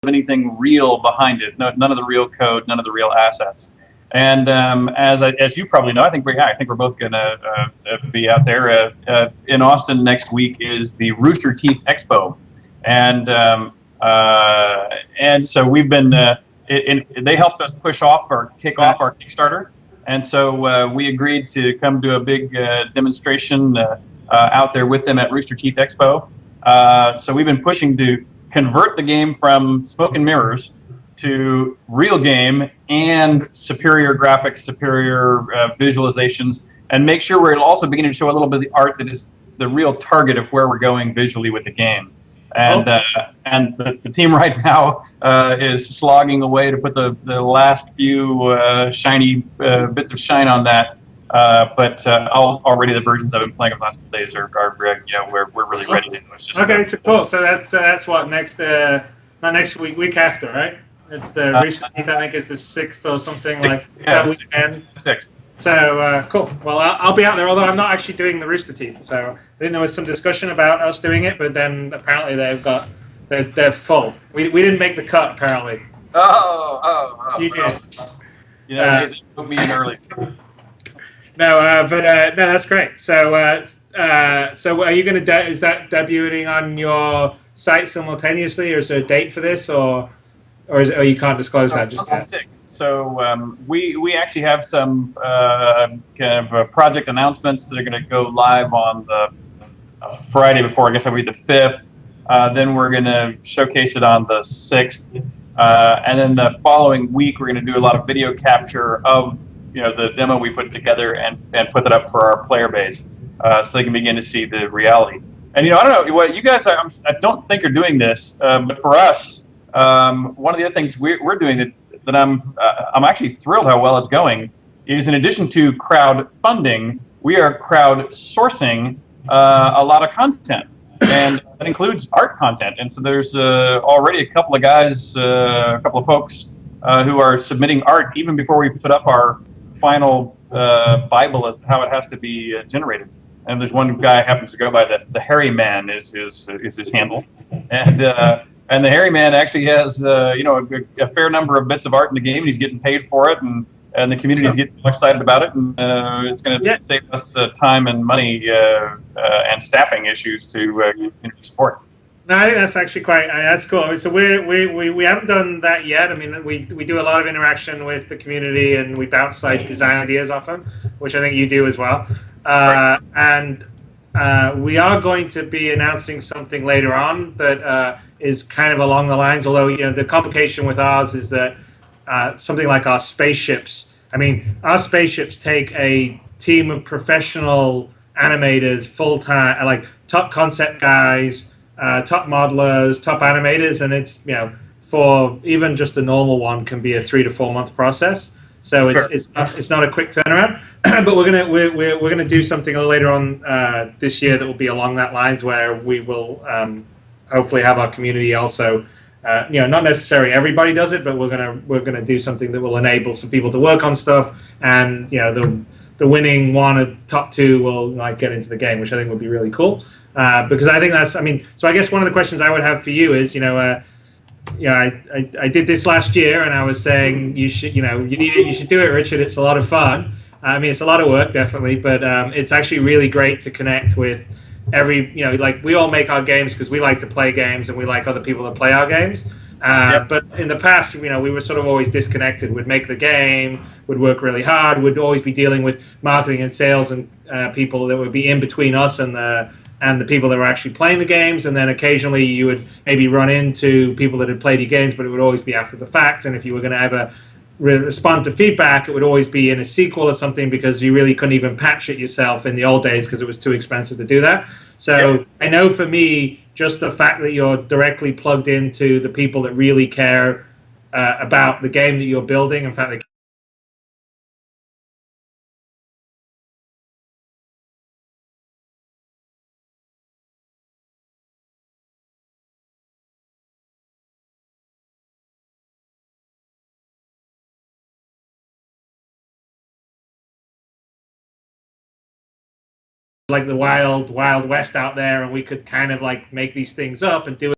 anything real behind it. No, none of the real code, none of the real assets. And as you probably know, I think we're both going to be out there in Austin next week. Is the Rooster Teeth Expo, and so we've been. They helped us kick off our Kickstarter, and so we agreed to come to a big demonstration out there with them at Rooster Teeth Expo. So we've been pushing to convert the game from smoke and mirrors to real game and superior graphics, superior visualizations, and make sure we're also beginning to show a little bit of the art that is the real target of where we're going visually with the game. And the team right now is slogging away to put the last few shiny bits of shine on that. But already the versions I've been playing of the last couple days are we're really ready to. It's just, okay, so cool. So that's what next not next week after, right? It's the Rooster Teeth, I think, is the 6th or something like that weekend. 6th. So cool. Well, I'll be out there, although I'm not actually doing the Rooster Teeth. So I think there was some discussion about us doing it, but then apparently they're full. We didn't make the cut apparently. Oh. You did. Yeah, they put me in early. No, but no, that's great. So are you going to is that debuting on your site simultaneously, or is there a date for this, or you can't disclose that just yet? 6th. So we actually have some kind of project announcements that are going to go live on the Friday before. I guess that would be the 5th. Then we're going to showcase it on the 6th, and then the following week we're going to do a lot of video capture of the demo we put together and put that up for our player base, so they can begin to see the reality. And I don't know what you guys I don't think are doing this, but for us. One of the other things we're doing that I'm actually thrilled how well it's going is, in addition to crowd funding, we are crowd sourcing a lot of content, and that includes art content. And so there's already a couple of guys, a couple of folks who are submitting art even before we put up our final Bible as to how it has to be generated. And there's one guy who happens to go by the Hairy Man is his handle, and the Hairy Man actually has, a fair number of bits of art in the game, and he's getting paid for it, and the community is getting excited about it, and it's going to save us time and money and staffing issues to community support. No, I think that's actually that's cool. So we haven't done that yet. I mean, we do a lot of interaction with the community, and we bounce design ideas off them, which I think you do as well. And we are going to be announcing something later on that is kind of along the lines, although the complication with ours is that something like our spaceships, our spaceships take a team of professional animators, full-time, like top concept guys, top modelers, top animators, and it's for even just the normal one can be a 3 to 4 month process. So it's not a quick turnaround. But we're gonna do something a little later on this year that will be along that lines, where we will hopefully have our community also. Not necessarily everybody does it, but we're gonna do something that will enable some people to work on stuff, and the winning one or top 2 will get into the game, which I think would be really cool. Because I think that's, so I guess one of the questions I would have for you is, I did this last year, and I was saying you should do it, Richard. It's a lot of fun. It's a lot of work, definitely, but it's actually really great to connect with we all make our games because we like to play games, and we like other people to play our games. But in the past, we were sort of always disconnected. We'd make the game, would work really hard, would always be dealing with marketing and sales and people that would be in between us and the people that were actually playing the games. And then occasionally you would maybe run into people that had played your games, but it would always be after the fact. And if you were going to ever respond to feedback, it would always be in a sequel or something, because you really couldn't even patch it yourself in the old days because it was too expensive to do that. So I know for me, just the fact that you're directly plugged into the people that really care about the game that you're building, in fact, like the wild west out there, and we could kind of make these things up and do it